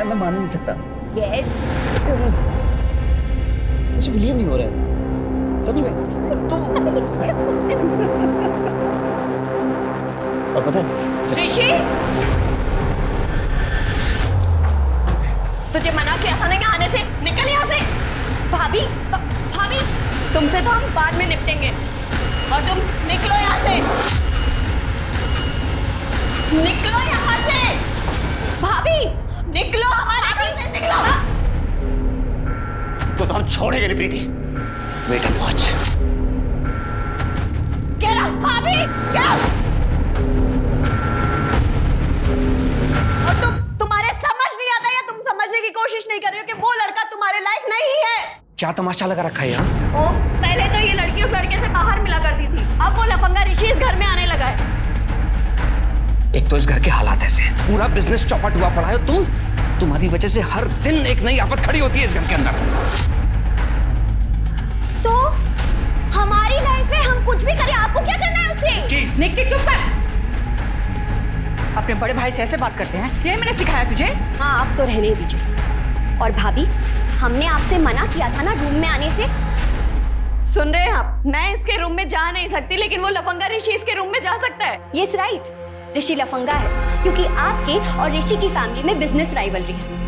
मैं मान नहीं सकता। यस मुझे बिलीव नहीं हो रहा है सच में। तुम और पता है ऋषि, तुझे मना किया था ना यहाँ आने से, निकल यहाँ से। भाभी भाभी, तुमसे तो हम बाद में निपटेंगे, और तुम निकलो यहाँ से, निकलो यहाँ से। भाभी निकलो, हमारे घर से निकलो। तो हम छोड़ेंगे नहीं Preeti. Wait and watch. Get out, भाभी, get out। और तुम्हारे समझ नहीं आता या तुम समझने की कोशिश नहीं कर रहे हो कि वो लड़का तुम्हारे लायक नहीं है। क्या तमाशा लगा रखा है यहाँ? ओ, पहले तो ये लड़की उस लड़के से बाहर मिला करती थी, अब वो लफंगा ऋषि इस घर में आने लगा है। एक तो इस घर के हालात ऐसे हैं, पूरा बिजनेस चौपट हुआ पड़ा है। तुम्हारी वजह से हर दिन एक नई आफत खड़ी होती है इस घर के अंदर। तो हमारी लाइफ है, हम कुछ भी करें, आपको क्या करना है उससे? निक्की चुप कर। अपने बड़े भाई से ऐसे बात करते हैं, ये मैंने सिखाया तुझे? हाँ, आप तो रहने दीजिए। और भाभी, हमने आपसे मना किया था ना रूम में आने से। सुन रहे हैं आप? मैं इसके रूम में जा नहीं सकती, लेकिन वो लफंगा ऋषि इसके रूम में जा सकता है। यस राइट, ऋषि लफंगा है क्योंकि आपके और ऋषि की फैमिली में बिजनेस राइवलरी है।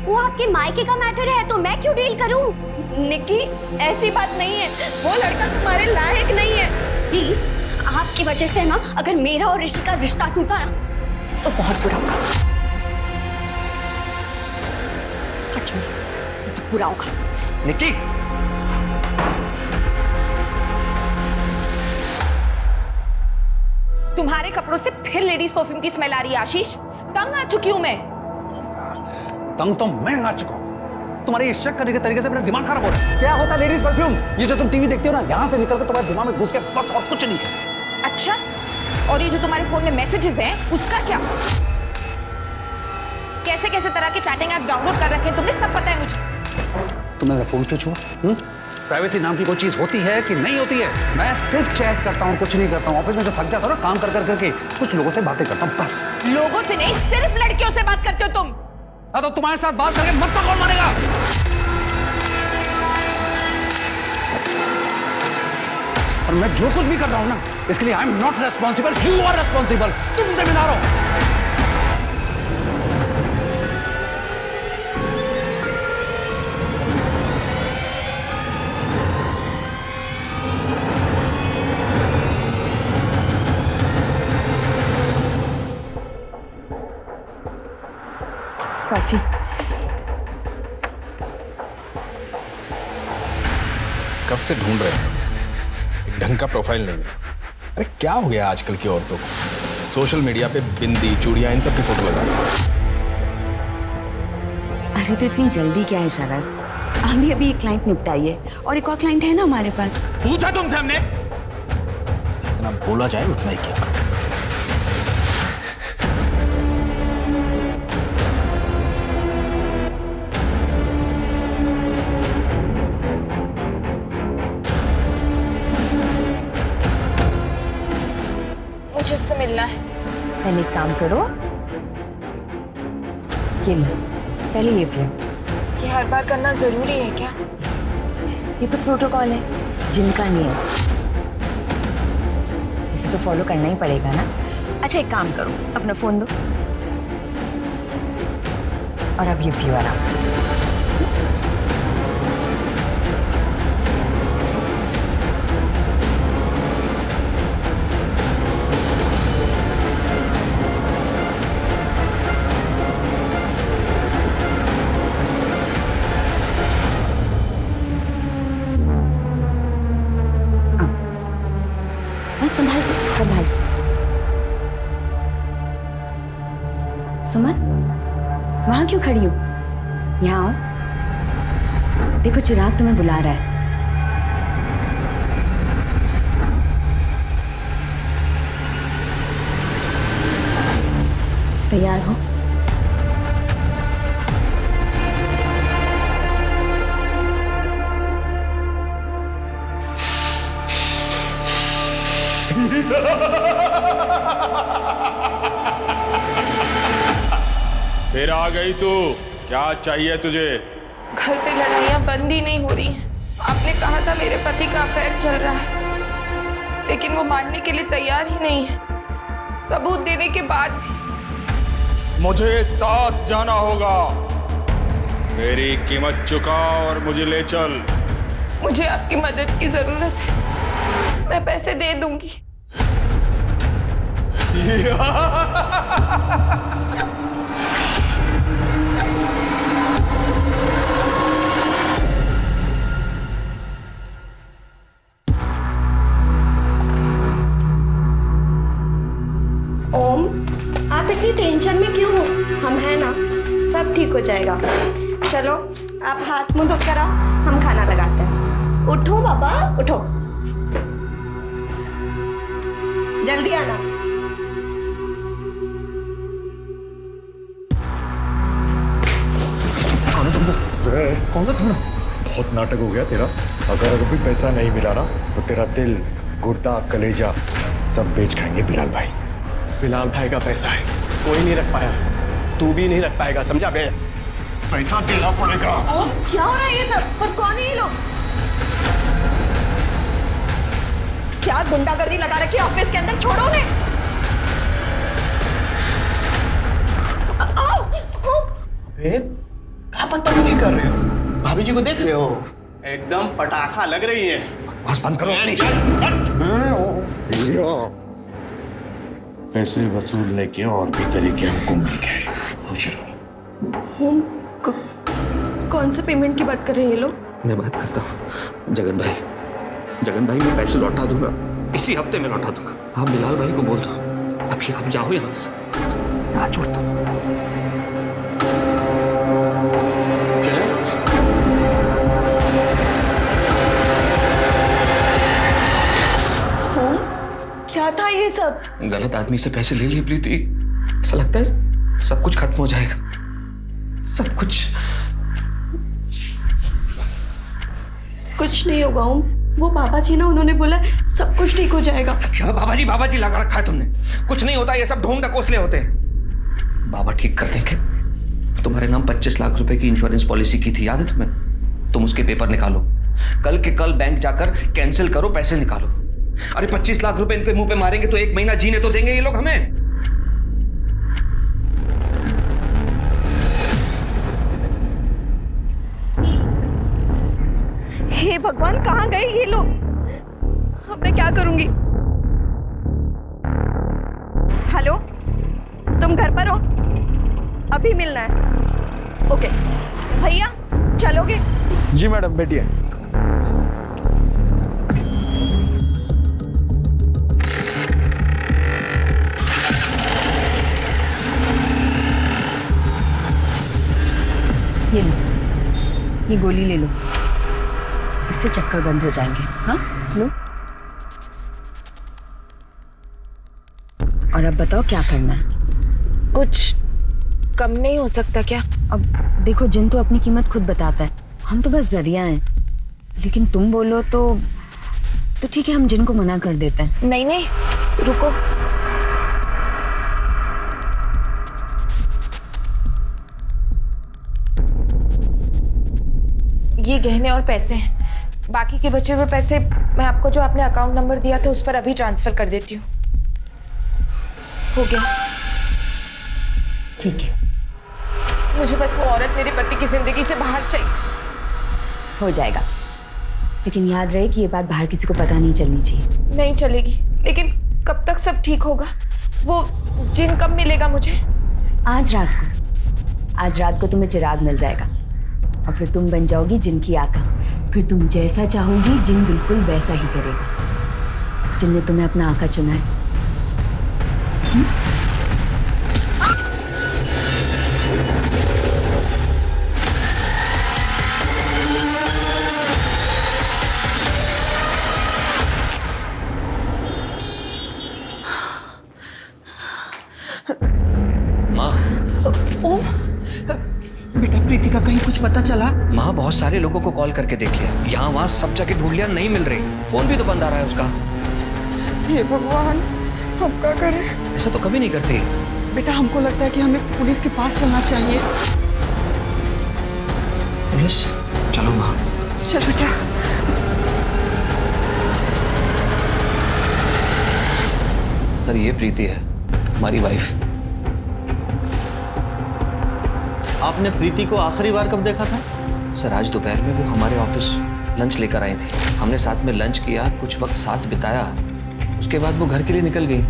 वो आपके मायके का मैटर है, तो मैं क्यों डील करूं? निक्की, ऐसी बात नहीं है, वो लड़का तुम्हारे लायक नहीं है। प्लीज, आपकी वजह से ना अगर मेरा और ऋषि का रिश्ता टूटा ना तो बहुत बुरा होगा। सच में ये तो बुरा होगा। निक्की, तुम्हारे कपड़ों से फिर लेडीज परफ्यूम की स्मेल आ रही है आशीष। तंग आ चुकी हूं मैं। तंग तो मैं आ चुका हूं। तुम्हारे ये शक करने के तरीके से मेरा दिमाग खराब हो रहा है। क्या होता है लेडीज परफ्यूम? ये जो तुम टीवी देखते हो ना, यहाँ से निकल कर तुम्हारे दिमाग में घुस के बस, और कुछ नहीं है। अच्छा, और ये जो तुम्हारे फोन में मैसेजेस हैं, उसका क्या? कैसे कैसे तरह के चैटिंग ऐप्स डाउनलोड कर रखे हैं तुमने, सब पता है मुझे। तुमने मेरा फोन क्यों छुआ? प्राइवेसी नाम की कोई चीज होती है कि नहीं होती है? मैं सिर्फ चैट करता हूँ, कुछ नहीं करता हूँ। ऑफिस में जो थक जाता हूँ ना काम कर कर करके, कुछ लोगों से बातें करता हूँ बस। लोगों से नहीं, सिर्फ लड़कियों से बात करते हो तुम। हाँ, तो तुम्हारे साथ बात करके मत तो कौन मानेगा? और मैं जो कुछ भी कर रहा हूँ ना, इसके लिए I am not responsible, you are responsible. तुम जिम्मेदार हो। कॉफी। कब से ढूंढ रहे हैं, एक ढंग का प्रोफाइल नहीं मिला। अरे क्या हो गया आजकल की औरतों को? सोशल मीडिया पे बिंदी, चूड़ियां, इन सब की फोटो लगा। अरे तो इतनी जल्दी क्या है शरद? अभी एक क्लाइंट निपटाइए और एक और क्लाइंट है ना हमारे पास। पूछा तुमसे हमने? जितना बोला जाए उतना ही क्या। मुझे उससे मिलना है। पहले एक काम करो, ये लो, पहले ये पियो। ये हर बार करना जरूरी है क्या? ये तो प्रोटोकॉल है, जिनका नियम, इसे तो फॉलो करना ही पड़ेगा ना। अच्छा एक काम करो, अपना फोन दो और अब ये पियो आराम से। संभाल संभाल। सुमन, वहां क्यों खड़ी हो? यहाँ आओ, देखो चिराग तुम्हें बुला रहा है। तैयार हो? फिर आ गई तू? क्या चाहिए तुझे? घर पे लड़ाइयाँ बंद ही नहीं हो रही हैं। आपने कहा था मेरे पति का अफेयर चल रहा है, लेकिन वो मानने के लिए तैयार ही नहीं है। सबूत देने के बाद मुझे साथ जाना होगा। मेरी कीमत चुका और मुझे ले चल। मुझे आपकी मदद की जरूरत है, मैं पैसे दे दूंगी। ओम, आप इतनी टेंशन में क्यों हो? हम हैं ना, सब ठीक हो जाएगा। चलो आप हाथ मुंह धोकर आओ, हम खाना लगाते हैं। उठो बाबा, उठो, जल्दी आना। कौन है तुम लोग? कौन है तुम लोग? बहुत नाटक हो गया तेरा। अगर अभी पैसा नहीं मिला ना तो तेरा दिल, गुर्दा, कलेजा सब बेच खाएंगे बिलाल भाई। बिलाल भाई का पैसा है, कोई नहीं रख पाया, तू भी नहीं रख पाएगा, समझा बे? पैसा देना पड़ेगा। ओम, क्या हो रहा है ये सब? और कौन है ये लोग? क्या गुंडागर्दी लगा रखी है ऑफिस के अंदर? छोड़ो उन्हें। आओ, अबे क्या बदतमीजी कर रहे हो? भाभी जी को देख रहे हो? एकदम पटाखा लग रही है। बस बंद करो। पैसे वसूलने के और भी तरीके हमको मिल गए। खुश रहो। ओम, कौन से पेमेंट की बात कर रहे हैं ये लोग? मैं बात करता हूँ जगन भाई। जगन भाई, मैं पैसे लौटा दूंगा, इसी हफ्ते में लौटा दूंगा। आप बिलाल भाई को बोल दो अभी आप जाओ यहाँ से, ना छोड़ता हूँ। ओम, क्या था ये सब? गलत आदमी से पैसे ले लिए प्रीति। ऐसा लगता है सब कुछ खत्म हो जाएगा, सब कुछ। कुछ नहीं होगा ओम, वो बाबा जी ना, उन्होंने बोला सब कुछ ठीक हो जाएगा। क्या बाबा जी लगा रखा है तुमने? कुछ नहीं होता, ये सब ढोंग ढकोसले होते हैं। बाबा ठीक कर देंगे। तुम्हारे नाम 25 लाख रुपए की इंश्योरेंस पॉलिसी की थी, याद है तुम्हें? तुम उसके पेपर निकालो, कल के कल बैंक जाकर कैंसिल करो, पैसे निकालो। अरे 25 लाख रुपए इनके मुंह पे मारेंगे तो 1 महीना जीने तो देंगे ये लोग हमें। हे भगवान, कहाँ गए ये लोग? अब मैं क्या करूंगी? हेलो, तुम घर पर हो? अभी मिलना है। ओके भैया, चलोगे? जी मैडम, बैठिए। ये लो, ये गोली ले लो, इससे चक्कर बंद हो जाएंगे। हाँ लो। और अब बताओ क्या करना है? कुछ कम नहीं हो सकता क्या? अब देखो, जिन तो अपनी कीमत खुद बताता है, हम तो बस जरिया हैं। लेकिन तुम बोलो तो ठीक है, हम जिन को मना कर देते हैं। नहीं नहीं, रुको। ये गहने और पैसे हैं, बाकी के बचे हुए पैसे मैं आपको जो आपने अकाउंट नंबर दिया था उस पर अभी ट्रांसफर कर देती हूँ। हो गया? ठीक है, मुझे बस वो औरत मेरे पति की जिंदगी से बाहर चाहिए। हो जाएगा, लेकिन याद रहे कि ये बात बाहर किसी को पता नहीं चलनी चाहिए। नहीं चलेगी, लेकिन कब तक सब ठीक होगा? वो जिन कब मिलेगा मुझे? आज रात को तुम्हें चिराग मिल जाएगा और फिर तुम बन जाओगी जिन की आका। फिर तुम जैसा चाहोगी जिन बिल्कुल वैसा ही करेगा। जिन ने तुम्हें अपना आका चुना है। बेटा प्रीति का कहीं कुछ पता चला? माँ, बहुत सारे लोगों को कॉल करके देख लिया, यहाँ वहाँ सब जगह ढूंढ लिया, नहीं मिल रही। फोन भी तो बंद आ रहा है उसका। हे भगवान, हम क्या करें? ऐसा तो कभी नहीं करती। बेटा हमको लगता है कि हमें पुलिस के पास चलना चाहिए। पुलिस? चलो माँ। चल बेटा। सर ये प्रीति है, हमारी वाइफ। आपने प्रीति को आखिरी बार कब देखा था? सर आज दोपहर में वो हमारे ऑफिस लंच लेकर आई थी। हमने साथ में लंच किया, कुछ वक्त साथ बिताया। उसके बाद वो घर के लिए निकल गई।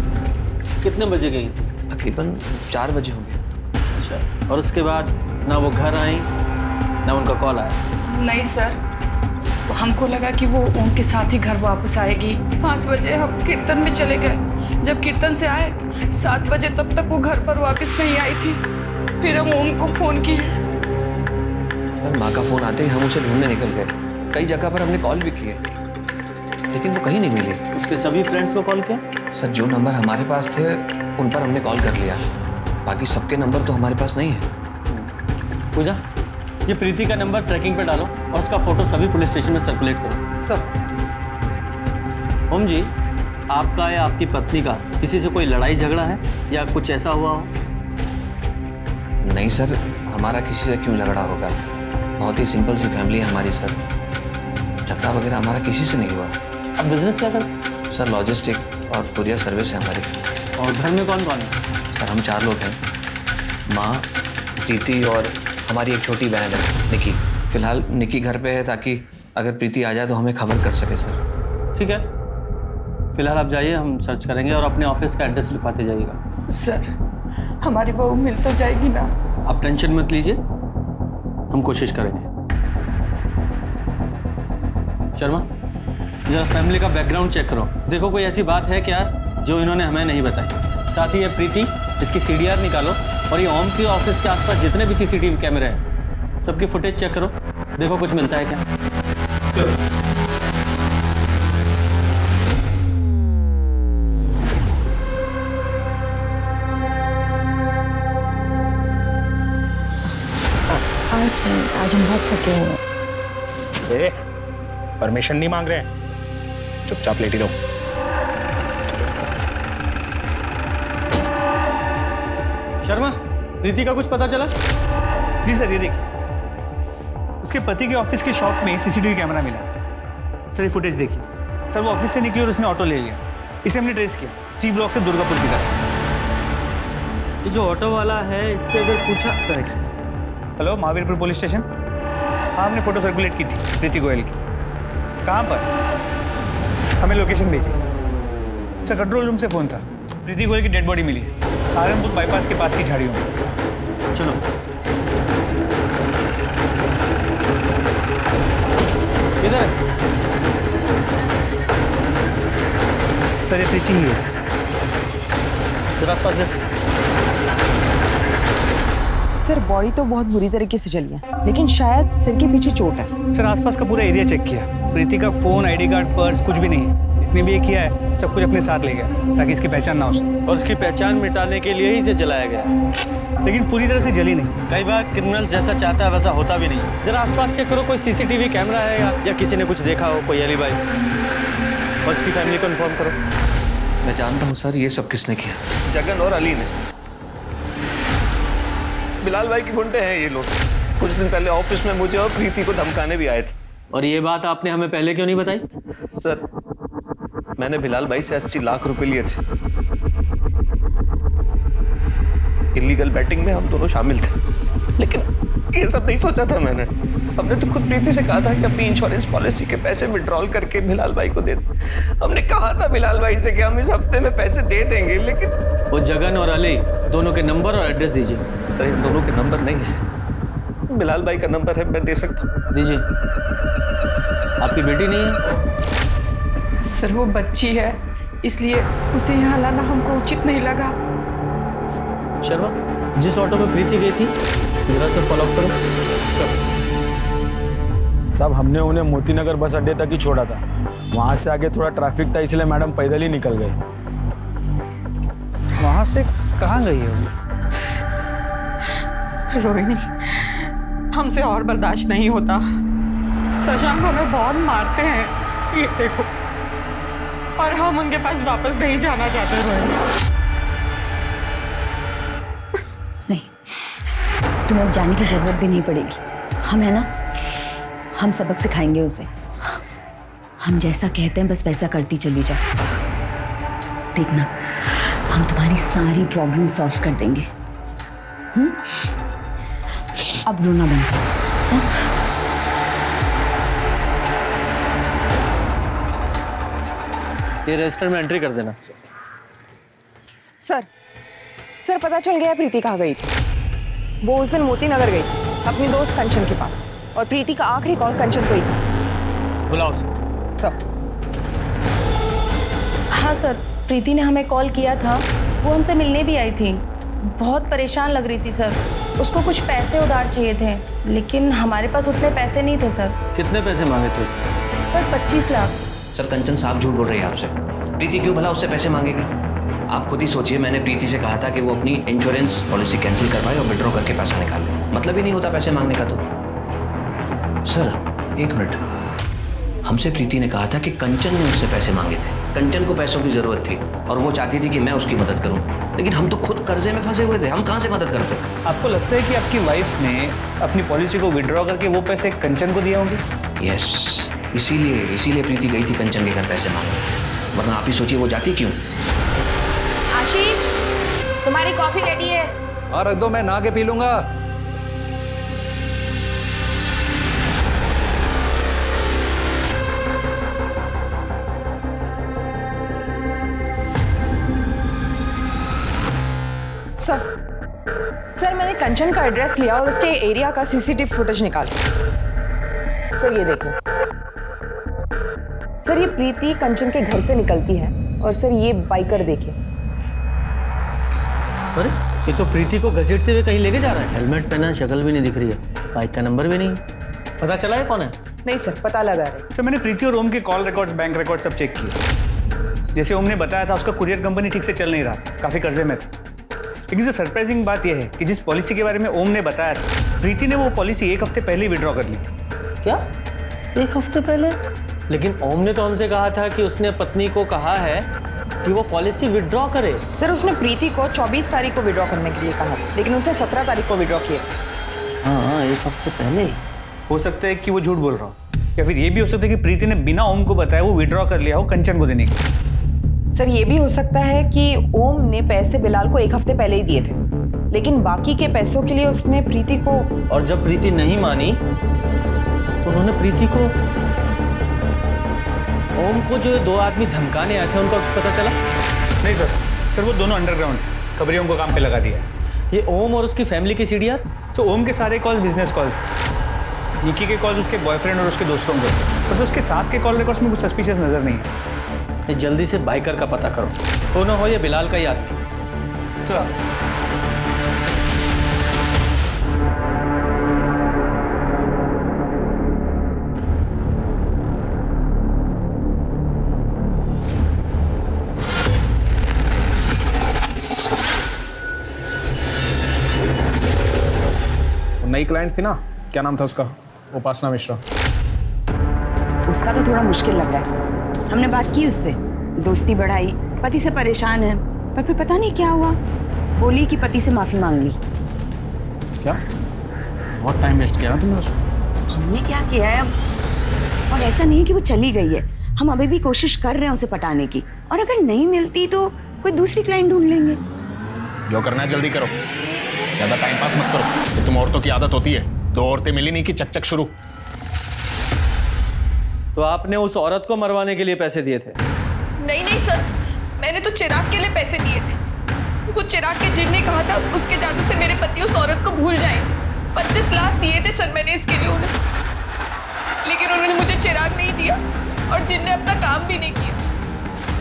कितने बजे गई? तकरीबन 4 बजे होंगे। अच्छा, और उसके बाद ना वो घर आई ना उनका कॉल आया? नहीं सर, हमको लगा कि वो ओम के साथ ही घर वापस आएगी। 5 बजे हम कीर्तन में चले गए। जब कीर्तन से आए 7 बजे, तब तक वो घर पर वापस नहीं आई थी। फिर हम ओम को फोन किए। सर माँ का फोन आते ही हम उसे ढूंढने निकल गए। कई जगह पर हमने कॉल भी किए, लेकिन वो कहीं नहीं मिली। उसके सभी फ्रेंड्स को कॉल किया? सर जो नंबर हमारे पास थे उन पर हमने कॉल कर लिया, बाकी सबके नंबर तो हमारे पास नहीं है। पूजा, ये प्रीति का नंबर ट्रैकिंग पे डालो और उसका फोटो सभी पुलिस स्टेशन में सर्कुलेट करो। सर। ओम जी, आपका या आपकी पत्नी का किसी से कोई लड़ाई झगड़ा है या कुछ ऐसा हुआ हो? नहीं सर, हमारा किसी से क्यों झगड़ा होगा? बहुत ही सिंपल सी फैमिली है हमारी सर। झगड़ा वगैरह हमारा किसी से नहीं हुआ। आप बिजनेस क्या करते? सर लॉजिस्टिक और कुरियर सर्विस है हमारी। और घर में कौन कौन है? सर हम 4 लोग हैं, माँ, प्रीति और हमारी एक छोटी बहन है निकी। फिलहाल निकी घर पे है ताकि अगर प्रीति आ जाए तो हमें खबर कर सके सर। ठीक है, फिलहाल आप जाइए, हम सर्च करेंगे और अपने ऑफिस का एड्रेस लिखवाते जाइएगा। सर हमारी बहू मिल तो जाएगी ना? आप टेंशन मत लीजिए, हम कोशिश करेंगे। शर्मा, जरा फैमिली का बैकग्राउंड चेक करो, देखो कोई ऐसी बात है क्या जो इन्होंने हमें नहीं बताई। साथ ही ये प्रीति, इसकी CDR निकालो और ये ओम के ऑफिस के आसपास जितने भी CCTV कैमरे हैं सबकी फुटेज चेक करो, देखो कुछ मिलता है क्या। आज हम बहुत थके हुए हैं। परमिशन नहीं मांग रहे हैं, चुपचाप लेटी रहो। शर्मा, प्रीति का कुछ पता चला? जी सर, ये देखिए, उसके पति के ऑफिस के शॉप में CCTV कैमरा मिला। सर ये फुटेज देखिए। सर वो ऑफिस से निकली और उसने ऑटो ले लिया। इसे हमने ट्रेस किया C ब्लॉक से दुर्गापुर की तरफ। ये जो ऑटो वाला है, इससे अगर पूछा। सर एक second. Hello, Mahavirpur police station. हाँ, हमने फोटो सर्कुलेट की थी प्रीति गोयल की। कहाँ पर? हमें लोकेशन भेजी। सर कंट्रोल रूम से फ़ोन था। प्रीति गोयल की डेड बॉडी मिली है सहारनपुर बाईपास के पास की झाड़ियों में। चलो। किधर है? सर ये प्रीति ही है। तेरे आसपास है? सर बॉडी तो बहुत बुरी तरीके से जली है, लेकिन शायद सिर के पीछे चोट है। सर आसपास का पूरा एरिया चेक किया, प्रीति का फ़ोन, ID कार्ड, पर्स कुछ भी नहीं है। इसने भी ये किया है, सब कुछ अपने साथ ले गया ताकि इसकी पहचान ना हो सके। और उसकी पहचान मिटाने के लिए ही इसे जलाया गया, लेकिन पूरी तरह से जली नहीं। कई बार क्रिमिनल जैसा चाहता है वैसा होता भी नहीं। जरा आसपास चेक करो, कोई CCTV कैमरा है या किसी ने कुछ देखा हो, कोई एलिबाई, और उसकी फैमिली को इन्फॉर्म करो। मैं जानता हूँ सर ये सब किसने किया। जगन और अली ने। बिलाल भाई के गुंडे हैं ये लोग। कुछ दिन पहले ऑफिस में मुझे और प्रीति को धमकाने भी आए थे। और ये बात आपने हमें पहले क्यों नहीं बताई? सर मैंने बिलाल भाई से 80 लाख रुपए लिए थे। इलीगल बैटिंग में हम दोनों शामिल थे, लेकिन ये सब नहीं सोचा था मैंने। हमने तो खुद प्रीति से कहा था कि अपनी इंश्योरेंस पॉलिसी के पैसे विड्रॉल करके बिलाल भाई को दे दे। हमने कहा था बिलाल भाई से कि हम इस हफ्ते में पैसे दे देंगे, लेकिन वो जगन और अली दोनों के नंबर और एड्रेस दीजिए। सर इन दोनों के नंबर नहीं है। बिलाल भाई का नंबर है, मैं दे सकता हूँ। दीजिए। आपकी बेटी नहीं है? सर वो बच्ची है, इसलिए उसे यहाँ लाना हमको उचित नहीं लगा। शर्मा, जिस ऑटो में प्रीति गई थी जरा से फॉलो अप करो। साहब हमने उन्हें मोतीनगर बस अड्डे तक ही छोड़ा था, वहाँ से आगे थोड़ा ट्रैफिक था इसलिए मैडम पैदल ही निकल गई। वहाँ से कहाँ गई है वो? रोहिणी, हमसे और बर्दाश्त नहीं होता। शशांक हमें बहुत मारते हैं, ये देखो, और हम उनके पास वापस नहीं जाना चाहते। रोहिणी नहीं, तुम्हें अब जाने की जरूरत भी नहीं पड़ेगी। हम है ना, हम सबक सिखाएंगे उसे। हम जैसा कहते हैं बस वैसा करती चली जाओ। देखना, हम तुम्हारी सारी प्रॉब्लम सॉल्व कर देंगे। अब रोना बंद करो। ये रजिस्टर में एंट्री कर देना। सर पता चल गया प्रीति कहाँ गई थी। वो उस दिन मोती नगर गई थी अपनी दोस्त कंचन के पास, और प्रीति का आखिरी कॉल कंचन को ही था। बुलाओ सर। हाँ सर, प्रीति ने हमें कॉल किया था, वो हमसे मिलने भी आई थी। बहुत परेशान लग रही थी सर, उसको कुछ पैसे उधार चाहिए थे, लेकिन हमारे पास उतने पैसे नहीं थे सर। कितने पैसे मांगे थे उसने? सर 25 लाख। सर कंचन साफ झूठ बोल रही है आपसे। प्रीति क्यों भला उससे पैसे मांगेगी? आप खुद ही सोचिए, मैंने प्रीति से कहा था कि वो अपनी इंश्योरेंस पॉलिसी कैंसिल करवाए और विड्रॉ करके पैसा निकाल ले। मतलब ही नहीं होता पैसे मांगने का। तो सर एक मिनट, हमसे प्रीति ने कहा था कि कंचन ने उससे पैसे मांगे थे। कंचन को पैसों की जरूरत थी और वो चाहती थी कि मैं उसकी मदद करूं, लेकिन हम तो खुद कर्जे में फंसे हुए थे। हम कहां से मदद करते? आपको लगता है कि आपकी वाइफ ने अपनी पॉलिसी को विड्रॉ करके वो पैसे कंचन को दिए होंगे? यस, इसीलिए प्रीति गई थी कंचन के घर पैसे मांगने। वरना आप ही सोचिए वो जाती क्यों। आशीष, तुम्हारी कॉफी रेडी है। हाँ रख दो, मैं नहा के पी लूंगा। सर मैंने कंचन का एड्रेस लिया और उसके एरिया का सीसीटीवी फुटेज निकाला। सर ये देखिए। सर ये प्रीति कंचन के घर से निकलती है, और सर ये बाइकर देखिए। अरे ये तो प्रीति को घसीटते हुए कहीं लेके जा रहा है। हेलमेट पहना, शक्ल भी नहीं दिख रही है, बाइक का नंबर भी नहीं। पता चला है कौन है? नहीं सर, पता लगा रहे। सर मैंने प्रीति और ओम के कॉल रिकॉर्ड्स, बैंक रिकॉर्ड सब चेक किए। जैसे ओम ने बताया था, उसका कुरियर कंपनी ठीक से चल नहीं रहा, काफ़ी कर्जे में था। लेकिन जो सरप्राइजिंग बात यह है कि जिस पॉलिसी के बारे में ओम ने बताया था, प्रीति ने वो पॉलिसी 1 हफ्ते पहले ही विड्रॉ कर ली थी। क्या 1 हफ्ते पहले? लेकिन ओम ने तो हमसे कहा था कि उसने पत्नी को कहा है कि वो पॉलिसी विड्रॉ करे। सर उसने प्रीति को 24 तारीख को विड्रॉ करने के लिए कहा, लेकिन उसने 17 तारीख को विड्रॉ किया। हाँ 1 हफ्ते पहले ही। हो सकता है कि वो झूठ बोल रहा हो, या फिर ये भी हो सकता है कि प्रीति ने बिना ओम को बताया वो विड्रॉ कर लिया हो कंचन को देने के। सर ये भी हो सकता है कि ओम ने पैसे बिलाल को 1 हफ्ते पहले ही दिए थे, लेकिन बाकी के पैसों के लिए उसने प्रीति को। और जब प्रीति नहीं मानी तो उन्होंने प्रीति को, ओम को जो 2 आदमी धमकाने आए थे उनका कुछ पता चला? नहीं सर वो दोनों अंडरग्राउंड खबरियों को काम पे लगा दिया। ये ओम और उसकी फैमिली की सीडीआर? तो ओम के सारे कॉल बिजनेस कॉल्स, निकी के कॉल उसके बॉयफ्रेंड और उसके दोस्तों को, बस उसके सास के कॉल रिकॉर्ड्स में कुछ सस्पिशियस नजर नहीं है। ये जल्दी से बाइकर का पता करो, तो ना हो ये बिलाल का ही आदमी। सर नई क्लाइंट थी ना, क्या नाम था उसका? उपासना मिश्रा। उसका तो थोड़ा मुश्किल लग रहा है। हमने बात की उससे, दोस्ती बढ़ाई, पति से परेशान है, पर फिर पता नहीं क्या हुआ, बोली कि पति से माफी मांग ली। क्या? बहुत टाइम वेस्ट किया ना तुमने उसको। हमने क्या किया है अब? और ऐसा नहीं कि वो चली गई है, हम अभी भी कोशिश कर रहे हैं उसे पटाने की, और अगर नहीं मिलती तो कोई दूसरी क्लाइंट ढूंढ लेंगे। जो करना है जल्दी करो, ज्यादा टाइम पास मत करो। ये तुम औरतों की आदत होती है, 2 औरतें मिली नहीं कि चक शुरू। तो आपने उस औरत को मरवाने के लिए पैसे दिए थे? नहीं सर, मैंने तो चिराग के लिए पैसे दिए थे। वो चिराग के जिन ने कहा था उसके जादू से मेरे पति उस औरत को भूल जाएंगे। 25 लाख दिए थे सर मैंने इसके लिए उन्हें, लेकिन उन्होंने मुझे चिराग नहीं दिया और जिन ने अपना काम भी नहीं किया।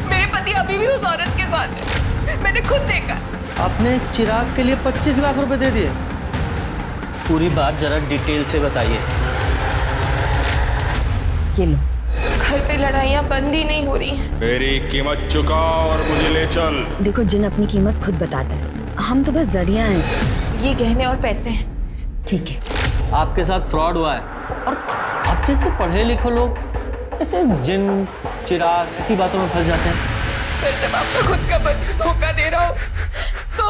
मेरे पति अभी भी उस औरत के साथ है, मैंने खुद देखा। आपने चिराग के लिए 25 लाख रुपए दे दिए? पूरी बात जरा डिटेल से बताइए। ये लो। घर पे लड़ाइयाँ बंद ही नहीं हो रही। मेरी कीमत चुका और मुझे ले चल। देखो जिन अपनी कीमत खुद बताता है, हम तो बस जरिया हैं। ये गहने और पैसे हैं। ठीक है। आपके साथ फ्रॉड हुआ है, और आप जैसे पढ़े लिखे लोग ऐसे जिन चिराग ऐसी बातों में फंस जाते हैं। सर जब आपका खुद का पति धोखा दे रहा हो तो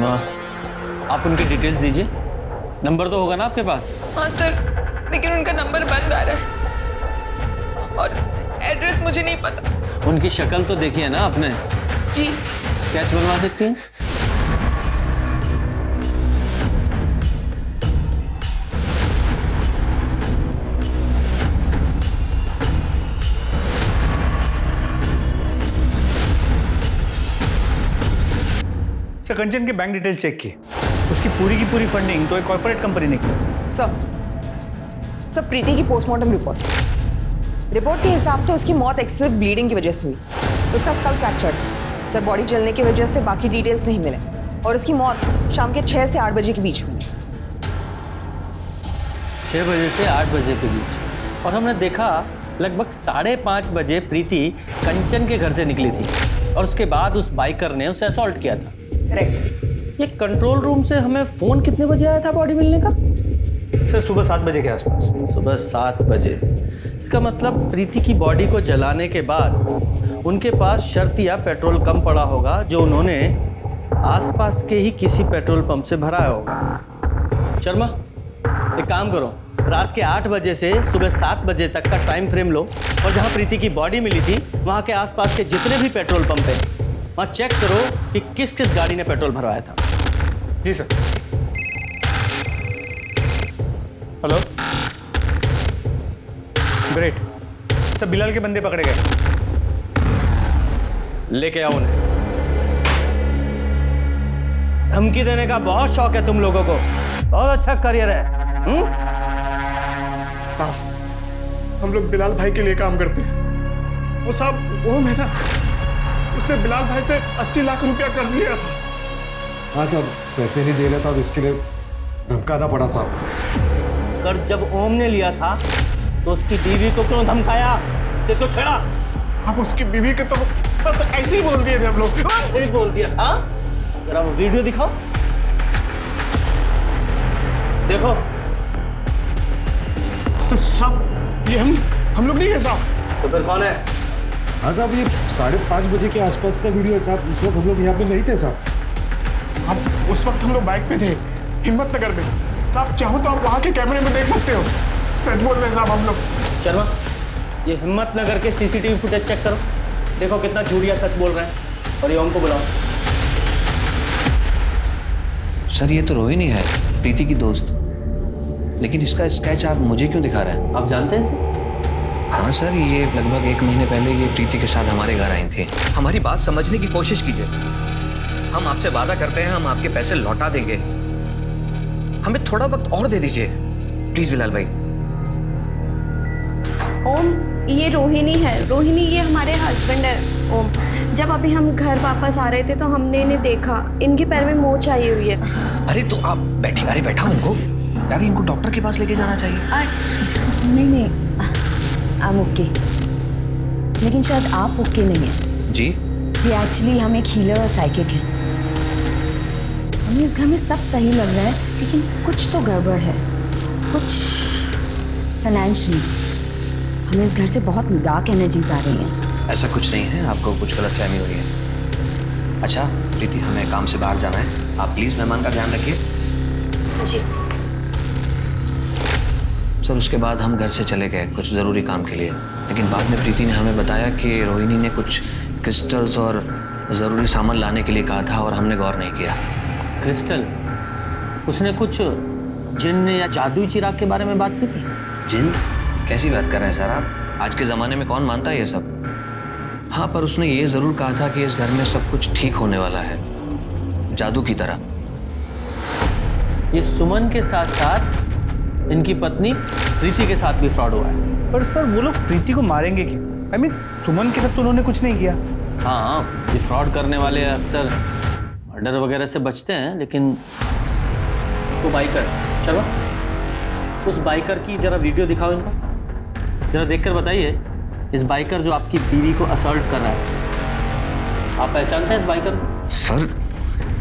शर्मा, आप उनकी डिटेल्स दीजिए। नंबर तो होगा ना आपके पास? हाँ सर, लेकिन उनका नंबर बंद आ रहा है और एड्रेस मुझे नहीं पता। उनकी शक्ल तो देखी है ना आपने? जी। स्केच बनवा सकती हैं? सर कंचन के बैंक डिटेल्स चेक किए, उसकी पूरी की पूरी फंडिंग तो एक कॉर्पोरेट कंपनी ने की। सर प्रीति की पोस्टमार्टम रिपोर्ट के हिसाब से उसकी मौत एक्सेसिव ब्लीडिंग की वजह से हुई। उसका स्कल फ्रैक्चर, सर बॉडी जलने की वजह से बाकी डिटेल्स नहीं मिले और उसकी मौत शाम के 6 से 8 बजे के बीच हुई। 6 बजे से 8 बजे के बीच। और हमने देखा लगभग 5:30 बजे प्रीति कंचन के घर से निकली थी और उसके बाद उस बाइकर ने उसे असॉल्ट किया था। करेक्ट। ये कंट्रोल रूम से हमें फोन कितने बजे आया था बॉडी मिलने का? सर सुबह 7 बजे के आसपास। सुबह 7 बजे। इसका मतलब प्रीति की बॉडी को जलाने के बाद उनके पास शर्त या पेट्रोल कम पड़ा होगा, जो उन्होंने आसपास के ही किसी पेट्रोल पंप से भराया होगा। शर्मा, एक काम करो, रात के 8 बजे से सुबह 7 बजे तक का टाइम फ्रेम लो और जहां प्रीति की बॉडी मिली थी वहां के आसपास के जितने भी पेट्रोल पंप है वहां चेक करो कि किस किस गाड़ी ने पेट्रोल भरवाया था। जी sir. Hello, great sir, Bilal के बंदे पकड़े गए। लेके आओ उन्हें। धमकी देने का बहुत शौक है तुम लोगों को, बहुत अच्छा करियर है। साहब, हम लोग बिलाल भाई के लिए काम करते हैं। वो साहब, वो मेरा, उसने बिलाल भाई से 80 लाख रुपया कर्ज लिया था। हाँ साहब, पैसे नहीं दे रहा था तो इसके लिए धमकाना पड़ा साहब। कर्ज जब ओम ने लिया था तो उसकी बीवी को क्यों धमकाया? उसे क्यों छेड़ा? आप उसकी बीवी के तो बस ऐसे ही बोल दिए थे हम लोग। ऐसे ही बोल दिया था? जरा वो वीडियो दिखाओ। देखो साहब, ये हम लोग नहीं है साहब। तो फिर कौन है? हाँ साहब, ये 5:30 बजे के आसपास का वीडियो है साहब। उस वक्त हम लोग यहाँ पे नहीं थे साहब। साहब, उस वक्त हम लोग बाइक पे थे, हिम्मतनगर में। साहब चाहो तो आप वहाँ के कैमरे में देख सकते हो। सच बोल रहे हैं साहब हम लोग। शर्मा, ये हिम्मतनगर के सीसीटीवी फुटेज चेक करो, देखो कितना झूठिया सच बोल रहे हैं। और ये ओम को बुलाओ। सर ये तो रोहिणी है, प्रीति की दोस्त, लेकिन इसका स्केच आप मुझे क्यों दिखा रहे हैं? आप जानते हैं इसे? हाँ सर, ये लगभग 1 महीने पहले ये प्रीति के साथ हमारे घर आई थी। हमारी बात समझने की कोशिश कीजिए। हम आपसे वादा करते हैं, हम आपके पैसे लौटा देंगे। हमें थोड़ा वक्त और दे दीजिए प्लीज बिलाल भाई। ओम, ये रोहिणी है। रोहिणी ये हमारे हस्बैंड है ओम। जब अभी हम घर वापस आ रहे थे तो हमने इन्हें देखा, इनके पैर में मोच आई हुई है। अरे तो आप बैठिए। अरे बैठा उनको यार, इनको डॉक्टर के पास लेके जाना चाहिए। नहीं, I'm ओके, लेकिन शायद आप ओके नहीं हैं। जी एक्चुअली हम एक हीलर और साइकिक हैं। हमें इस घर में सब सही लग रहा है, लेकिन कुछ तो गड़बड़ है, कुछ फाइनेंशियली। हमें इस घर से बहुत डार्क एनर्जीज आ रही हैं। ऐसा कुछ नहीं है, आपको कुछ गलतफहमी हुई है। अच्छा प्रीति, हमें काम से बाहर जाना है, आप प्लीज मेहमान का ध्यान रखिए। जी सर, उसके बाद हम घर से चले गए कुछ ज़रूरी काम के लिए, लेकिन बाद में प्रीति ने हमें बताया कि रोहिणी ने कुछ क्रिस्टल्स और ज़रूरी सामान लाने के लिए कहा था और हमने गौर नहीं किया। क्रिस्टल? उसने कुछ जिन्न या जादुई चिराग के बारे में बात की थी? जिन? कैसी बात कर रहे हैं सर आप? आज के ज़माने में कौन मानता है ये सब? हाँ, पर उसने ये ज़रूर कहा था कि इस घर में सब कुछ ठीक होने वाला है, जादू की तरह। ये सुमन के साथ साथ इनकी पत्नी प्रीति के साथ भी फ्रॉड हुआ है। पर सर वो लोग प्रीति को मारेंगे क्यों? I mean, सुमन के साथ तो उन्होंने कुछ नहीं किया। हाँ, ये फ्रॉड करने वाले अक्सर मर्डर वगैरह से बचते हैं, लेकिन वो बाइकर, चलो उस बाइकर की जरा वीडियो दिखाओ इनको, जरा देखकर बताइए इस बाइकर जो आपकी बीवी को असॉल्ट कर रहा है, आप पहचानते हैं इस बाइकर को? सर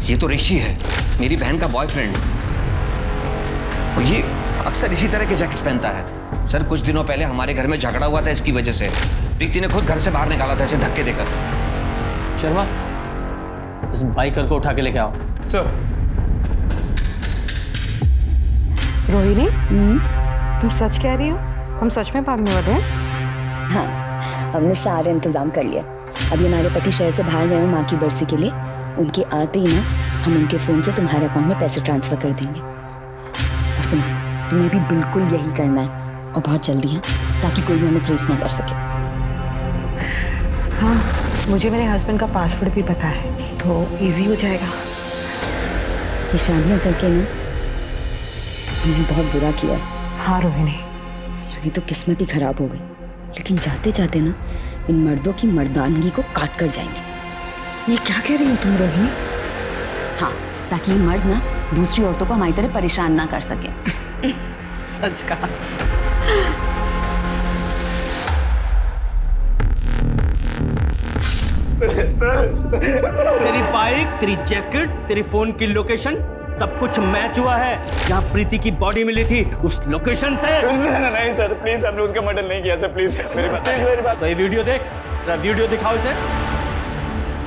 ये तो ऋषि है, मेरी बहन का बॉयफ्रेंड, और ये अक्सर इसी तरह के जैकेट्स पहनता है। सर कुछ दिनों पहले हमारे घर में झगड़ा हुआ था इसकी वजह से, प्रीति ने खुद घर से बाहर निकाला था इसे धक्के देकर। शर्मा, इस बाइकर को उठा के लेके आओ। सर रोहिणी, तुम सच कह रही हो? हम सच में भागने वाले हैं? हाँ, हमने सारे इंतजाम कर लिया। अभी हमारे पति शहर से बाहर गए हैं माँ की बरसी के लिए। उनके आते ही ना हम उनके फ़ोन से तुम्हारे अकाउंट में पैसे ट्रांसफ़र कर देंगे। और सुनो, तुम्हें भी बिल्कुल यही करना है, और बहुत जल्दी है, ताकि कोई भी हमें ट्रेस ना कर सके। हाँ, मुझे मेरे हस्बैंड का पासवर्ड भी पता है, तो इजी हो जाएगा। ये शादियाँ करके ना हमने बहुत बुरा किया है। हाँ रोहिणी, हमारी तो किस्मत ही खराब हो गई, लेकिन जाते जाते ना इन मर्दों की मर्दानगी को काट कर जाएंगे। ये क्या कह रही हो तुम रोहिणी? हाँ, ताकि ये मर्द ना दूसरी औरतों को हमारी तरह परेशान ना कर सके। सच कहा। तेरी बाइक, तेरी जैकेट, तेरी फोन की लोकेशन सब कुछ मैच हुआ है। जहाँ प्रीति की बॉडी मिली थी उस लोकेशन से। नहीं सर, प्लीज, हमने उसका मर्डर नहीं किया सर, प्लीज मेरी बात। तो ये वीडियो देख, जरा वीडियो दिखाओ इसे।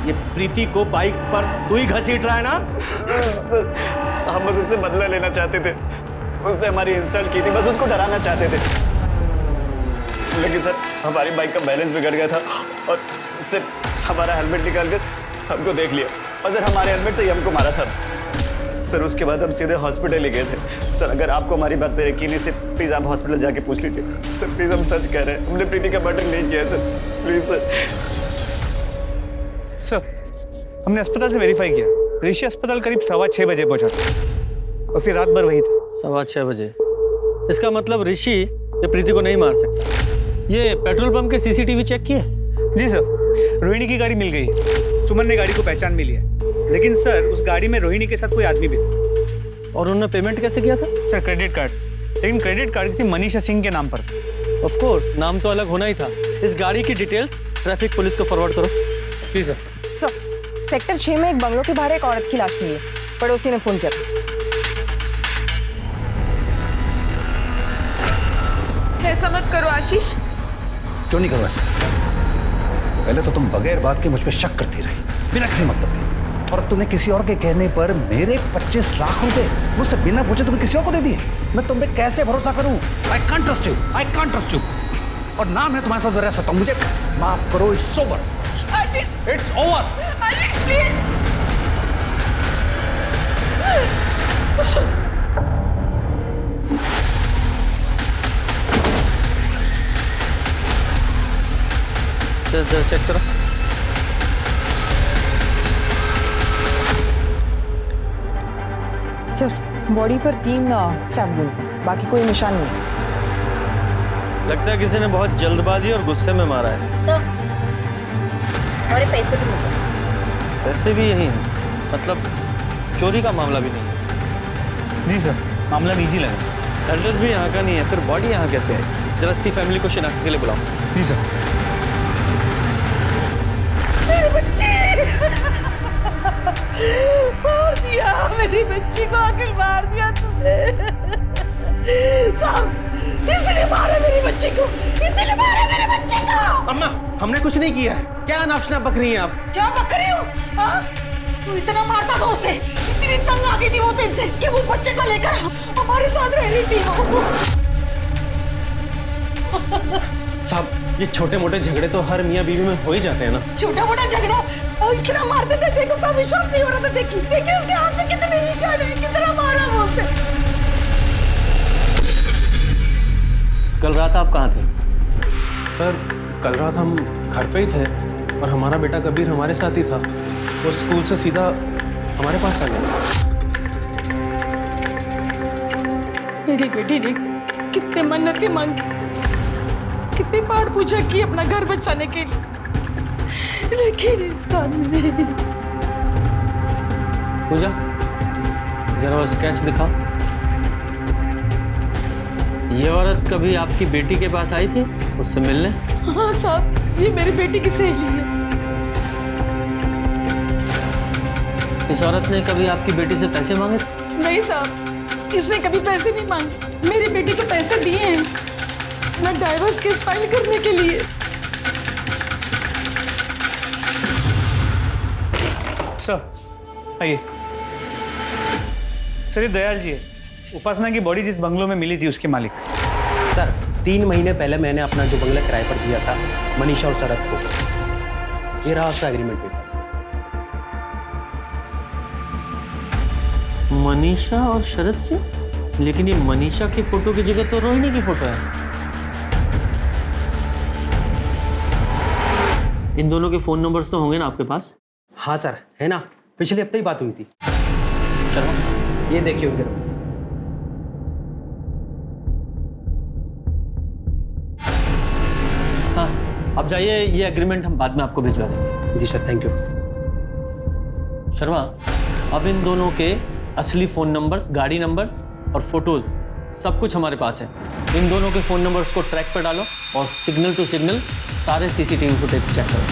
ये प्रीति को बाइक पर तू ही घसीट रहा है ना? सर, हम बस उससे बदला लेना चाहते थे। उसने हमारी इंसल्ट की थी, बस उसको डराना चाहते थे। लेकिन सर, हमारी बाइक का बैलेंस बिगड़ गया था और उसने हमारा हेलमेट निकाल कर हमको देख लिया, और सर हमारे हेलमेट से ही हमको मारा था। सर उसके बाद हम सीधे हॉस्पिटल ही गए थे। सर अगर आपको हमारी बात पे यकीन है सर, प्लीज आप हॉस्पिटल जाके पूछ लीजिए। सर प्लीज, हम सच कह रहे हैं, हमने प्रीति का मर्डर नहीं किया सर, प्लीज सर। सर, हमने अस्पताल से वेरीफाई किया। ऋषि अस्पताल करीब 6:15 बजे पहुंचा था और फिर रात भर वही था। 6:15 बजे? इसका मतलब ऋषि ये प्रीति को नहीं मार सकता। ये पेट्रोल पंप के सीसीटीवी चेक किए? जी सर, रोहिणी की गाड़ी मिल गई है। सुमन ने गाड़ी को पहचान भी लिया, लेकिन सर उस गाड़ी में रोहिणी के साथ कोई आदमी भी था। और उन्होंने पेमेंट कैसे किया था? सर क्रेडिट कार्ड से, लेकिन क्रेडिट कार्ड किसी मनीषा सिंह के नाम पर था। ऑफ कोर्स, नाम तो अलग होना ही था। इस गाड़ी की डिटेल्स ट्रैफिक पुलिस को फॉरवर्ड करो। जी सर। सर, सेक्टर 6 में एक बंगलों के बाहर एक औरत की लाश मिली है। पड़ोसी ने फोन किया था। ऐसा मत करो आशीष। क्यों नहीं करो ऐसा? पहले तो तुम बगैर बात के मुझ पे शक करती रही, बिना किसी मतलब के, और तुमने किसी और के कहने पर मेरे 25 लाख रुपए मुझसे बिना पूछे तुमने किसी और को दे दिए। मैं तुम पे कैसे भरोसा करूं? I can't trust you, I can't trust you. और ना मैं तुम्हारे साथ रह सकता हूं। मुझे माफ करो, it's over. Ashish, it's over. Ashish please. Check करो। सर, बॉडी पर 3 स्टैब वुंड्स हैं, बाकी कोई निशान नहीं। लगता है किसी ने बहुत जल्दबाजी और गुस्से में मारा है। सर, और ये पैसे भी नहीं। पैसे भी यही हैं, मतलब चोरी का मामला भी नहीं है। जी सर, मामला निजी लगा। एड्रेस भी यहाँ का नहीं है, फिर बॉडी यहाँ कैसे है? जरा इसकी फैमिली को शिनाख्त के लिए बुलाओ। जी सर। मेरी बच्ची मार दिया, मेरी बच्ची को आखिर मार दिया तुमने। साहब, इसने मारा मेरी बच्ची को, इसने मारा मेरे बच्चे को। अम्मा, हमने कुछ नहीं किया है। क्या नापशना बक रही हैं आप? क्या बक रही हो? हाँ? तू इतना मारता था उसे, इतनी तंग आ गई थी वो तेरे कि वो बच्चे को लेकर हमारे साथ रह रही थी। साहब, ये छोटे मोटे झगड़े तो हर मियाँ बीवी में हो ही जाते हैं ना। छोटा मोटा झगड़ा और इतना मारते थे, देखो तो विश्वास नहीं हो रहा था। देखिए देखिए उसके हाथ में कितने निशान है, कितना मारा वो उसे। कल रात आप कहाँ थे? सर, कल रात हम घर पे ही थे और हमारा बेटा कबीर हमारे साथ ही था। वो स्कूल से सीधा हमारे पास आ गया। मेरी बेटी ने कितने मन्नतें मांगी, कितनी बार पूछा कि अपना घर बचाने के लिए, लेकिन इंसान नहीं। पूजा, जरा वो स्केच दिखाओ। ये औरत कभी आपकी बेटी के पास आई थी उससे मिलने? हाँ साहब, ये मेरी बेटी की सहेली है। इस औरत ने कभी आपकी बेटी से पैसे मांगे थे? नहीं साहब, इसने कभी पैसे नहीं मांगे। मेरी बेटी को पैसे दिए हैं मैं डाइवोर्स केस फाइल करने के लिए। सर आइए। सर, ये दयाल जी है, उपासना की बॉडी जिस बंगलों में मिली थी उसके मालिक। सर 3 महीने पहले मैंने अपना जो बंगला किराए पर दिया था मनीषा और शरद को, ये रहा उसका एग्रीमेंट पेपर। मनीषा और शरद से? लेकिन ये मनीषा की फोटो की जगह तो रोहिणी की फोटो है। इन दोनों के फोन नंबर्स तो होंगे ना आपके पास? हाँ सर, है ना, पिछले हफ्ते ही बात हुई थी। चलो ये देखिए उनके नंबर। हाँ, अब जाइए, ये एग्रीमेंट हम बाद में आपको भिजवा देंगे। जी सर, थैंक यू। शर्मा, अब इन दोनों के असली फ़ोन नंबर्स, गाड़ी नंबर्स और फोटोज़ सब कुछ हमारे पास है। इन दोनों के फ़ोन नंबर्स को ट्रैक पर डालो और सिग्नल टू सिग्नल सारे सीसीटीवी फुटेज चेक करो।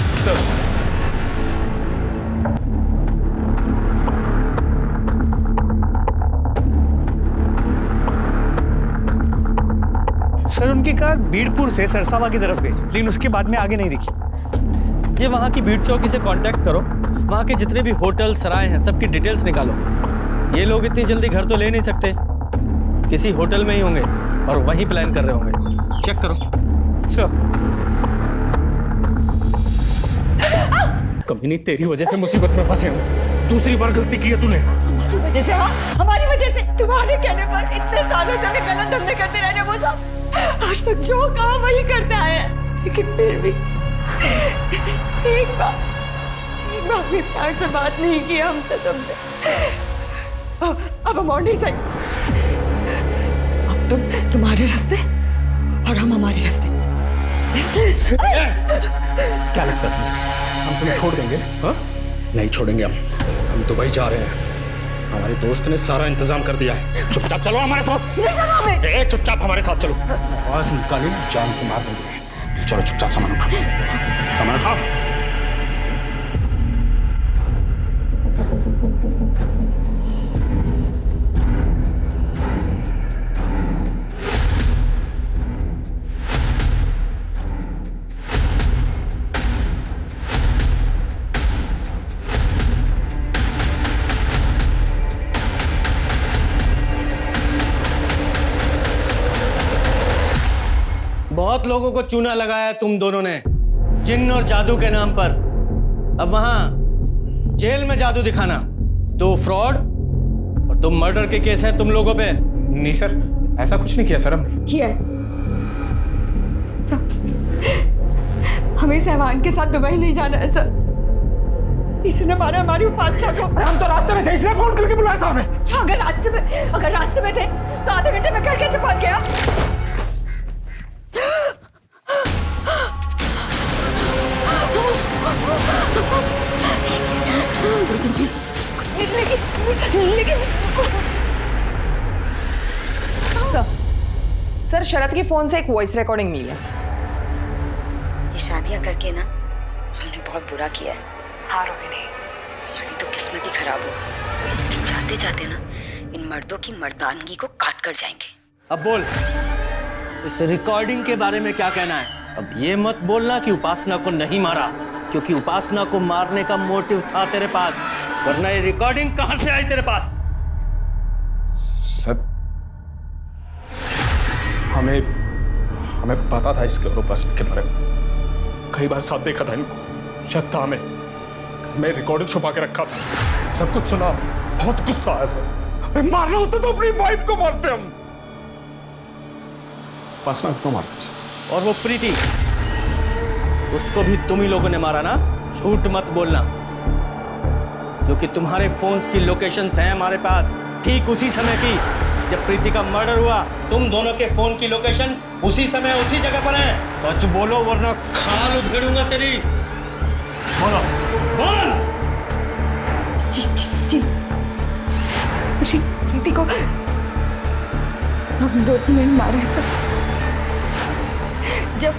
सर उनकी कार बीड़पुर से सरसावा की तरफ गई, लेकिन उसके बाद में आगे नहीं दिखी। ये वहाँ की भीड़ चौकी से कांटेक्ट करो, वहाँ के जितने भी होटल सराय हैं सबकी डिटेल्स निकालो। ये लोग इतनी जल्दी घर तो ले नहीं सकते, किसी होटल में ही होंगे और वहीं प्लान कर रहे होंगे। चेक करो। सर कभी नहीं, तेरी वजह से मुसीबत में फंसे हम। दूसरी बार गलती की है तूने। हमारी वजह से, हाँ, हमारी वजह से। तुम्हारे कहने पर इतने सालों से हमें गलत धंधे करते रहने, वो सब आज तक जो कहा वही करते आए हैं। लेकिन फिर भी एक बार भी प्यार से बात नहीं की हमसे तुमने। अब हम और नहीं सही। अब तुम तुम्हारे रास्ते और हम हमारे रास्ते। क्या लगता है हम तुम्हें छोड़ देंगे? हाँ, नहीं छोड़ेंगे हम दुबई जा रहे हैं। हमारे दोस्त ने सारा इंतजाम कर दिया है। चुपचाप चलो हमारे साथ। चुपचाप हमारे साथ चलो। आवाज निकाली, जान से मार देंगे। चलो चुपचाप सामान उठाओ, सामान उठाओ। बहुत लोगों को चूना लगाया तुम दोनों ने जिन्न और जादू के नाम पर। अब वहां जेल में जादू दिखाना, 2 फ्रॉड और 2 मर्डर के केस है तुम लोगों पे। नहीं सर, ऐसा कुछ नहीं किया सर हमने। किया है सर, हमें सहवान के साथ दुबई नहीं जाना है सर। इसने मारा हमारी उपासना को। हम तो रास्ते में थे, इसलिए फोन करके बुलाया था हमें। अच्छा, अगर रास्ते में थे तो आधे घंटे में घर कैसे पहुंच गया? लेकिन सर शरद के फोन से एक वॉइस रिकॉर्डिंग मिली है। ये शादियां करके ना हमने बहुत बुरा किया है। हाँ रोहिणी, हमारी तो किस्मत ही खराब हो। जाते जाते ना इन मर्दों की मर्दानगी को काट कर जाएंगे। अब बोल, इस रिकॉर्डिंग के बारे में क्या कहना है? अब ये मत बोलना कि उपासना को नहीं मारा, क्योंकि उपासना को मारने का मोटिव था तेरे पास, वरना ये रिकॉर्डिंग कहां से आई तेरे पास? सर हमें पता था इसके और उपासना के बारे में। कई बार साथ देखा था इनको, शक था हमें रिकॉर्डिंग छुपा के रखा था। सब कुछ सुना, बहुत गुस्सा आया सर। मारना होता तो अपनी वाइफ को मारते हम। उपासना को मारते सर। और वो प्रीति, उसको भी तुम ही लोगों ने मारा ना? झूठ मत बोलना, जो कि तुम्हारे फोन्स की लोकेशंस हैं हमारे पास, ठीक उसी समय की जब प्रीति का मर्डर हुआ। तुम दोनों के फोन की लोकेशन उसी समय उसी जगह पर है। सच बोलो वरना खाल उधेड़ूंगा तेरी। बोलो, बोल। जी प्रीति को हम दोनों ने मारा है सर। जब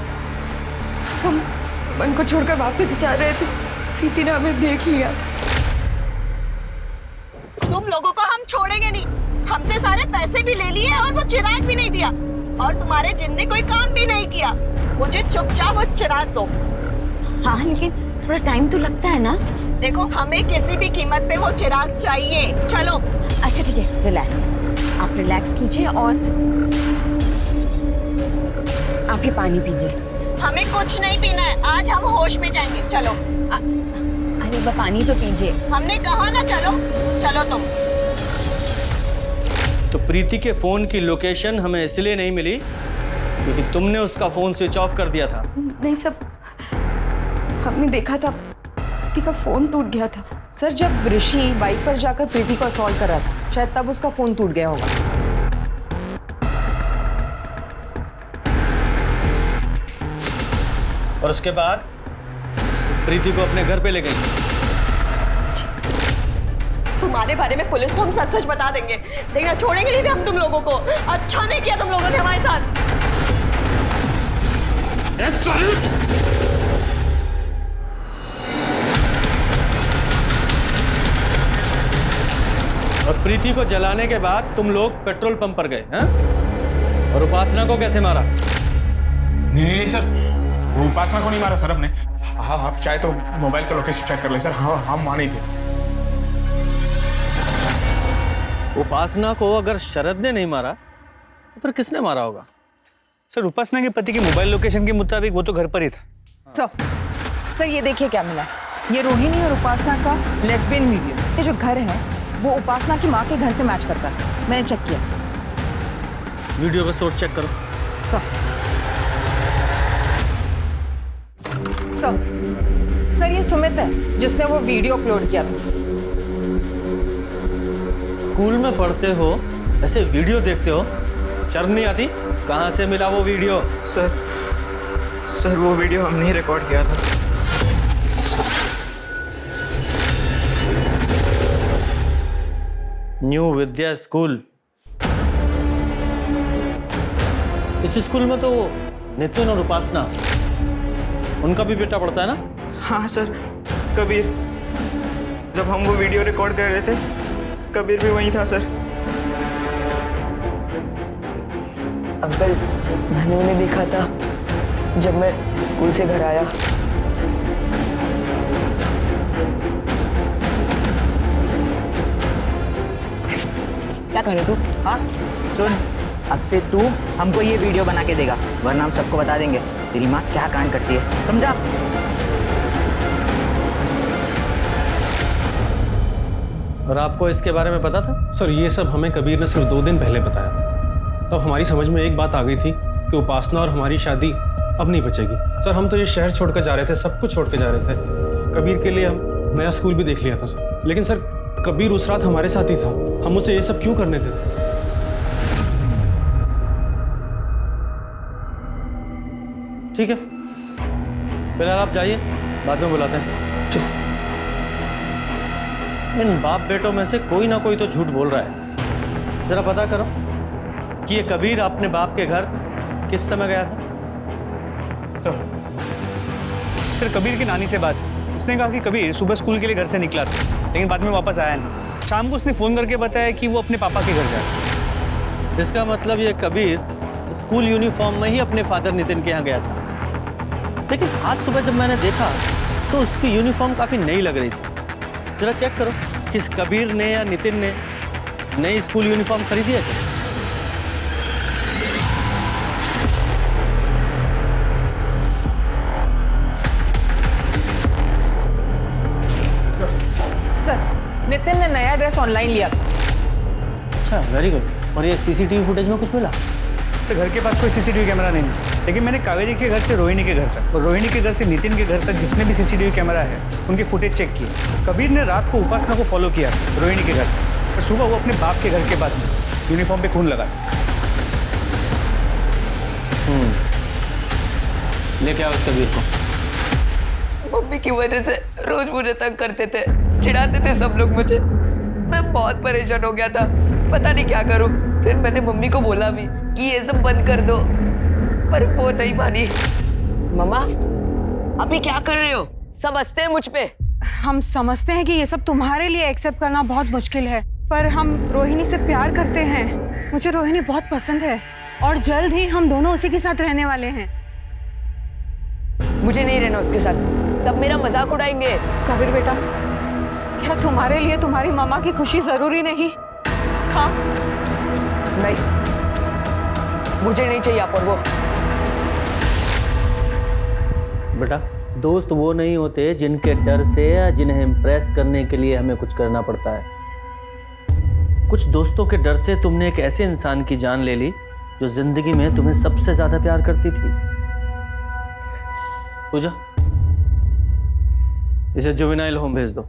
हम मन को छोड़कर वापस जा रहे थे, प्रीति ने हमें देख लिया। तुम लोगों को हम छोड़ेंगे नहीं। हमसे सारे पैसे भी ले लिए और वो चिराग भी नहीं दिया, और तुम्हारे जिन ने कोई काम भी नहीं किया। मुझे चुपचाप वो चिराग दो। हाँ लेकिन थोड़ा टाइम तो लगता है ना। देखो, हमें किसी भी कीमत पे वो चिराग चाहिए। चलो। अच्छा ठीक है, रिलैक्स। आप रिलैक्स कीजिए और आप ये पानी पीजिए। हमें कुछ नहीं पीना है, आज हम होश में जाएंगे। चलो। अरे वह पानी तो पीजिए। हमने कहा ना चलो। चलो तुम। तो प्रीति के फोन की लोकेशन हमें इसलिए नहीं मिली क्योंकि तुमने उसका फोन स्विच ऑफ कर दिया था। नहीं सब, हमने देखा था प्रीति का फोन टूट गया था। सर जब ऋषि बाइक पर जाकर प्रीति को असॉल्ट कर रहा था, शायद तब उसका फोन टूट गया होगा। और उसके बाद प्रीति को अपने घर पे ले गई। तुम्हारे बारे में पुलिस को हम सच सच बता देंगे। देखना, छोड़ेंगे नहीं थे हम तुम लोगों को। अच्छा नहीं किया तुम लोगों ने हमारे साथ। और प्रीति को जलाने के बाद तुम लोग पेट्रोल पंप पर गए हैं? और उपासना को कैसे मारा? नहीं सर, वो उपासना को नहीं मारा सर हमने। हाँ आप चाहे तो मोबाइल का लोकेशन चेक कर ले सर। हाँ हम वहाँ नहीं थे। उपासना को अगर शरद ने नहीं मारा तो फिर किसने मारा होगा? सर उपासना के पति की मोबाइल लोकेशन के मुताबिक वो तो घर पर ही था। सर ये देखिए क्या मिला। ये रोहिणी और उपासना का लेस्बियन वीडियो। ये जो घर है वो उपासना की माँ के घर से मैच करता है। मैंने चेक किया। वीडियो का सोर्स चेक करो। सर ये सुमित है जिसने वो वीडियो अपलोड किया था। स्कूल में पढ़ते हो, ऐसे वीडियो देखते हो, शर्म नहीं आती? कहाँ से मिला वो वीडियो? सर वो वीडियो हमने ही रिकॉर्ड किया था। न्यू विद्या स्कूल। इस स्कूल में तो नितिन और उपासना, उनका भी बेटा पढ़ता है ना? हाँ सर, कबीर। जब हम वो वीडियो रिकॉर्ड कर रहे थे, कबीर भी वहीं था सर। अंकल, धनु ने देखा था जब मैं स्कूल से घर आया। क्या कर रहे तू? हाँ सुन, अब से तू हमको ये वीडियो बना के देगा, वरना हम सबको बता देंगे तेरी माँ क्या कांड करती है, समझा? और आपको इसके बारे में पता था? सर ये सब हमें कबीर ने सिर्फ 2 दिन पहले बताया। तब हमारी समझ में एक बात आ गई थी कि उपासना और हमारी शादी अब नहीं बचेगी। सर हम तो ये शहर छोड़कर जा रहे थे, सब कुछ छोड़ के जा रहे थे। कबीर के लिए हम नया स्कूल भी देख लिया था सर। लेकिन सर कबीर उस रात हमारे साथ ही था, हम उसे ये सब क्यों करने देते? ठीक है, फिलहाल आप जाइए, बाद में बुलाते हैं। इन बाप बेटों में से कोई ना कोई तो झूठ बोल रहा है। जरा पता करो कि ये कबीर अपने बाप के घर किस समय गया था। सर कबीर की नानी से बात, उसने कहा कि कबीर सुबह स्कूल के लिए घर से निकला था, लेकिन बाद में वापस आया नहीं। शाम को उसने फ़ोन करके बताया कि वो अपने पापा के घर गया। इसका मतलब ये कबीर स्कूल यूनिफॉर्म में ही अपने फादर नितिन के यहाँ गया था। लेकिन आज सुबह जब मैंने देखा तो उसकी यूनिफॉर्म काफ़ी नई लग रही थी। जरा चेक करो कि इस कबीर ने या नितिन ने नई स्कूल यूनिफॉर्म खरीदी है क्या? सर नितिन ने नया ड्रेस ऑनलाइन लिया था। अच्छा, वेरी गुड। और ये सीसीटीवी फुटेज में कुछ मिला? सर घर के पास कोई सीसीटीवी कैमरा नहीं है, लेकिन मैंने कावेरी के घर से रोहिणी के घर तक और रोहिणी के घर से नितिन के घर तक जितने भी सीसीटीवी कैमरा है उनकी फुटेज चेक की। कबीर ने रात को उपासना को फॉलो किया रोहिणी के घर, और सुबह वो अपने बाप के घर के पास यूनिफॉर्म पे खून लगा। लेके आओ उस कबीर को। मम्मी की वजह से रोज मुझे तंग करते थे, चिढ़ाते थे सब लोग मुझे। मैं बहुत परेशान हो गया था, पता नहीं क्या करूं। फिर मैंने मम्मी को बोला भी कि ये सब बंद कर दो, पर वो नहीं मानी। मम्मा अभी क्या कर रहे हो? समझते हैं मुझ पे? हम समझते हैं कि ये सब तुम्हारे लिए एक्सेप्ट करना बहुत मुश्किल है, पर हम रोहिणी से प्यार करते हैं। मुझे रोहिणी बहुत पसंद है और जल्द ही हम दोनों उसी के साथ रहने वाले हैं। मुझे नहीं रहना उसके साथ, सब मेरा मजाक उड़ाएंगे। कबीर बेटा, क्या तुम्हारे लिए तुम्हारी मामा की खुशी जरूरी नहीं? हाँ, नहीं, मुझे नहीं चाहिए अपूर्व। बेटा, दोस्त वो नहीं होते जिनके डर से या जिन्हें इम्प्रेस करने के लिए हमें कुछ करना पड़ता है। कुछ दोस्तों के डर से तुमने एक ऐसे इंसान की जान ले ली जो जिंदगी में तुम्हें सबसे ज्यादा प्यार करती थी। पूजा, इसे जुवेनाइल होम भेज दो।